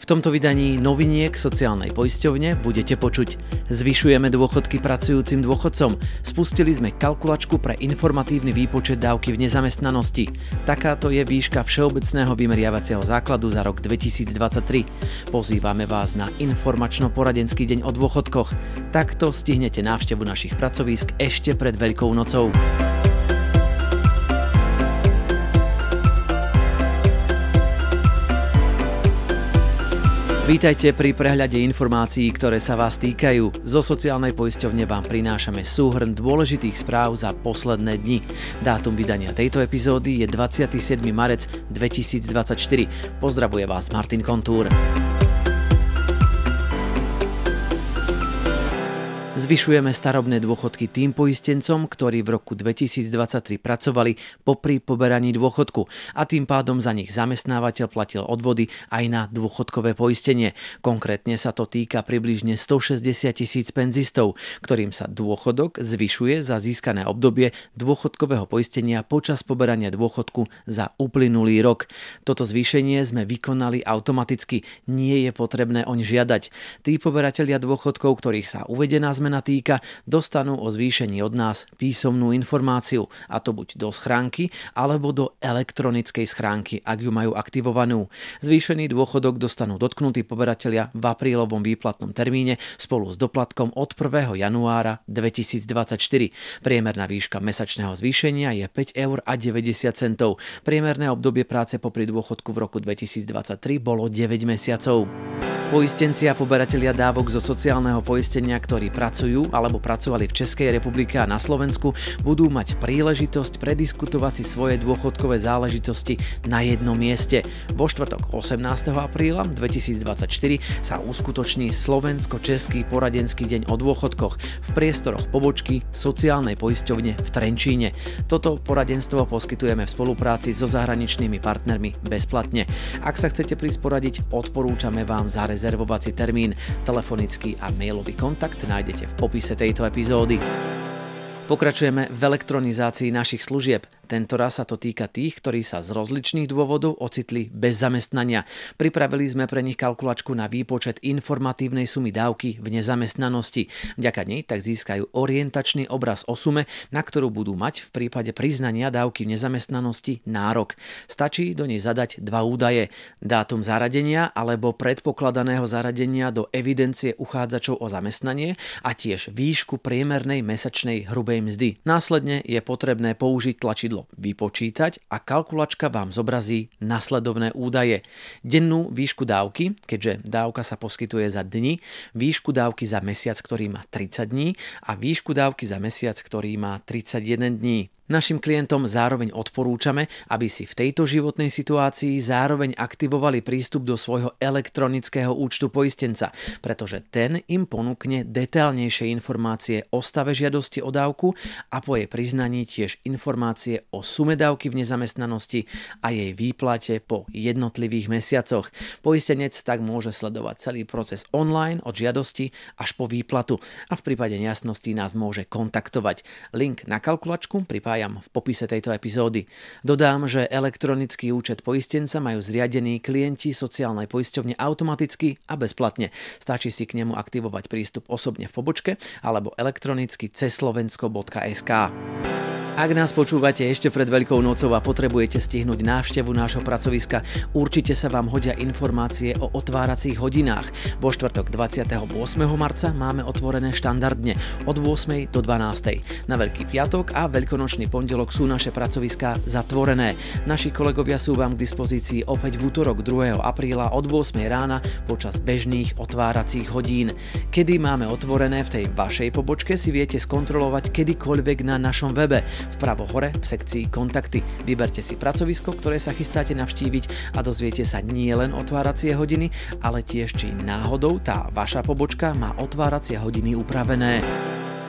V tomto vydaní noviniek sociálnej poisťovne budete počuť: zvyšujeme dôchodky pracujúcim dôchodcom, spustili sme kalkulačku pre informatívny výpočet dávky v nezamestnanosti. Takáto je výška všeobecného vymeriavacieho základu za rok 2023. Pozývame vás na informačno-poradenský deň o dôchodkoch. Takto stihnete návštevu našich pracovísk ešte pred Veľkou nocou. Vítajte pri prehľade informácií, ktoré sa vás týkajú. Zo sociálnej poisťovne vám prinášame súhrn dôležitých správ za posledné dni. Dátum vydania tejto epizódy je 27. marec 2024. Pozdravuje vás Martin Kontúr. Zvyšujeme starobné dôchodky tým poistencom, ktorí v roku 2023 pracovali popri poberaní dôchodku a tým pádom za nich zamestnávateľ platil odvody aj na dôchodkové poistenie. Konkrétne sa to týka približne 160 000 penzistov, ktorým sa dôchodok zvyšuje za získané obdobie dôchodkového poistenia počas poberania dôchodku za uplynulý rok. Toto zvýšenie sme vykonali automaticky, nie je potrebné oň žiadať. Tí poberatelia dôchodkov, ktorých sa uvedená zmena týka, dostanú o zvýšení od nás písomnú informáciu, a to buď do schránky alebo do elektronickej schránky, ak ju majú aktivovanú. Zvýšený dôchodok dostanú dotknutí poberatelia v aprílovom výplatnom termíne spolu s doplatkom od 1. januára 2024. Priemerná výška mesačného zvýšenia je 5,90 €. Priemerné obdobie práce popri dôchodku v roku 2023 bolo 9 mesiacov. Poistenci a poberatelia dávok zo sociálneho poistenia, ktorí pracujú alebo pracovali v Českej republike a na Slovensku, budú mať príležitosť prediskutovať si svoje dôchodkové záležitosti na jednom mieste. Vo štvrtok 18. apríla 2024 sa uskutoční Slovensko-Český poradenský deň o dôchodkoch v priestoroch pobočky sociálnej poisťovne v Trenčíne. Toto poradenstvo poskytujeme v spolupráci so zahraničnými partnermi bezplatne. Ak sa chcete prísť poradiť, odporúčame vám zarezervovací termín. Telefonický a mailový kontakt nájdete v popise tejto epizódy. Pokračujeme v elektronizácii našich služieb. Tentoraz sa to týka tých, ktorí sa z rozličných dôvodov ocitli bez zamestnania. Pripravili sme pre nich kalkulačku na výpočet informatívnej sumy dávky v nezamestnanosti. Vďaka nej tak získajú orientačný obraz o sume, na ktorú budú mať v prípade priznania dávky v nezamestnanosti nárok. Stačí do nej zadať dva údaje: dátum zaradenia alebo predpokladaného zaradenia do evidencie uchádzačov o zamestnanie a tiež výšku priemernej mesačnej hrubej mzdy. Následne je potrebné použiť tlačidlo vypočítať a kalkulačka vám zobrazí nasledovné údaje: dennú výšku dávky, keďže dávka sa poskytuje za dni, výšku dávky za mesiac, ktorý má 30 dní, a výšku dávky za mesiac, ktorý má 31 dní. Našim klientom zároveň odporúčame, aby si v tejto životnej situácii zároveň aktivovali prístup do svojho elektronického účtu poistenca, pretože ten im ponúkne detailnejšie informácie o stave žiadosti o dávku a po jej priznaní tiež informácie o sume dávky v nezamestnanosti a jej výplate po jednotlivých mesiacoch. Poistenec tak môže sledovať celý proces online od žiadosti až po výplatu a v prípade nejasností nás môže kontaktovať. Link na kalkulačku pripájam v popise tejto epizódy. Dodám, že elektronický účet poistenca majú zriadený klienti sociálnej poisťovne automaticky a bezplatne. Stačí si k nemu aktivovať prístup osobne v pobočke alebo elektronicky cez slovensko.sk. Ak nás počúvate ešte pred Veľkou nocou a potrebujete stihnúť návštevu nášho pracoviska, určite sa vám hodia informácie o otváracích hodinách. Vo štvrtok 28. marca máme otvorené štandardne od 8. do 12. Na Veľký piatok a Veľkonočný pondelok sú naše pracoviská zatvorené. Naši kolegovia sú vám k dispozícii opäť v útorok 2. apríla od 8. rána počas bežných otváracích hodín. Kedy máme otvorené v tej vašej pobočke, si viete skontrolovať kedykoľvek na našom webe. Vpravo hore v sekcii Kontakty vyberte si pracovisko, ktoré sa chystáte navštíviť, a dozviete sa nie len otváracie hodiny, ale tiež či náhodou tá vaša pobočka má otváracie hodiny upravené.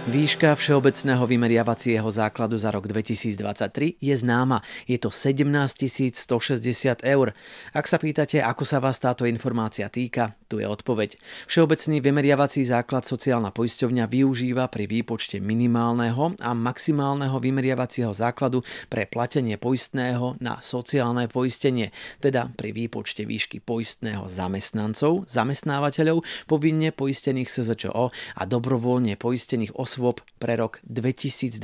Výška všeobecného vymeriavacieho základu za rok 2023 je známa. Je to 17 160 eur. Ak sa pýtate, ako sa vás táto informácia týka, tu je odpoveď. Všeobecný vymeriavací základ sociálna poisťovňa využíva pri výpočte minimálneho a maximálneho vymeriavacieho základu pre platenie poistného na sociálne poistenie, teda pri výpočte výšky poistného zamestnancov, zamestnávateľov, povinne poistených SZČO a dobrovoľne poistených osôb pre rok 2025.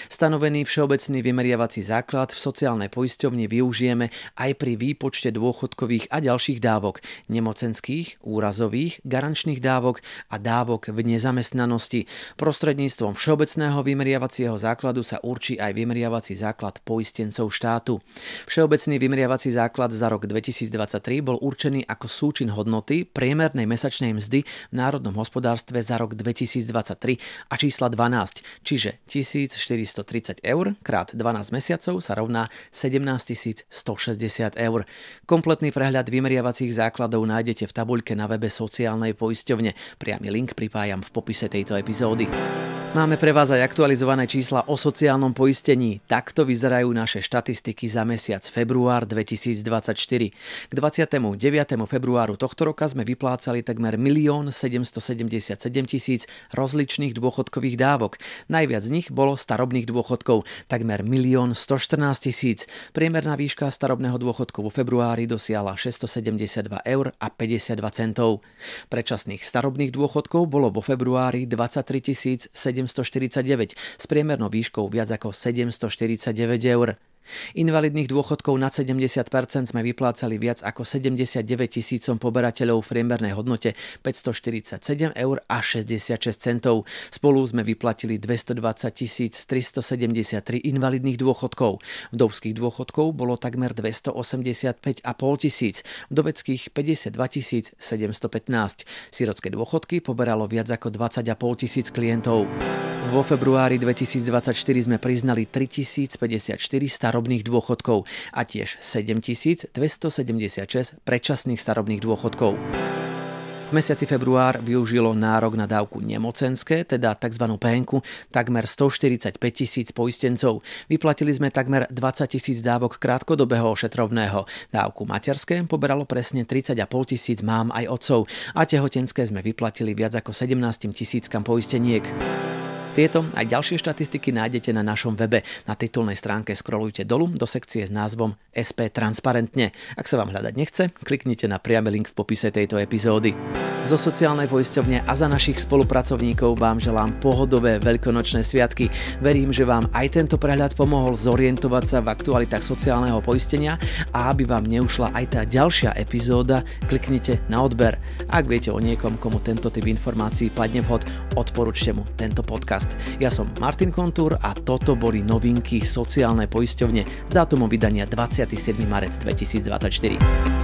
Stanovený všeobecný vymeriavací základ v sociálnej poisťovni využijeme aj pri výpočte dôchodkových a ďalších dávok, nemocenských, úrazových, garančných dávok a dávok v nezamestnanosti. Prostredníctvom všeobecného vymeriavacieho základu sa určí aj vymeriavací základ poistencov štátu. Všeobecný vymeriavací základ za rok 2023 bol určený ako súčin hodnoty priemernej mesačnej mzdy v národnom hospodárstve za rok 2023 a čísla 12, čiže 1430 eur krát 12 mesiacov sa rovná 17 160 eur. Kompletný prehľad vymeriavacích základov nájdete v tabuľke na webe sociálnej poisťovne. Priamy link pripájam v popise tejto epizódy. Máme pre vás aj aktualizované čísla o sociálnom poistení. Takto vyzerajú naše štatistiky za mesiac február 2024. K 29. februáru tohto roka sme vyplácali takmer 1 777 000 rozličných dôchodkových dávok. Najviac z nich bolo starobných dôchodkov, takmer 1 114 000. Priemerná výška starobného dôchodku vo februári dosiahla 672 eur a 52 centov. Predčasných starobných dôchodkov bolo vo februári 23 749 s priemernou výškou viac ako 749 eur. Invalidných dôchodkov nad 70% sme vyplácali viac ako 79 000 poberateľov v priemernej hodnote 547 eur a 66 centov. Spolu sme vyplatili 220 373 invalidných dôchodkov. Vdovských dôchodkov bolo takmer 285 500, vdoveckých 52 715. Sirotské dôchodky poberalo viac ako 20 500 klientov. Vo februári 2024 sme priznali 3054 starobných dôchodkov a tiež 7276 predčasných starobných dôchodkov. V mesiaci február využilo nárok na dávku nemocenské, teda tzv. PN-ku, takmer 145 000 poistencov. Vyplatili sme takmer 20 000 dávok krátkodobého ošetrovného. Dávku materské poberalo presne 30 500 mám aj otcov a tehotenské sme vyplatili viac ako 17 000 poisteniek. Tieto aj ďalšie štatistiky nájdete na našom webe. Na titulnej stránke scrollujte dolu do sekcie s názvom SP Transparentne. Ak sa vám hľadať nechce, kliknite na priamy link v popise tejto epizódy. Zo sociálnej poisťovne a za našich spolupracovníkov vám želám pohodové veľkonočné sviatky. Verím, že vám aj tento prehľad pomohol zorientovať sa v aktualitách sociálneho poistenia a aby vám neušla aj tá ďalšia epizóda, kliknite na odber. Ak viete o niekom, komu tento typ informácií padne vhod, odporúčte mu tento podcast. Ja som Martin Kontúr a toto boli novinky sociálnej poisťovne s dátumom vydania 27. marec 2024.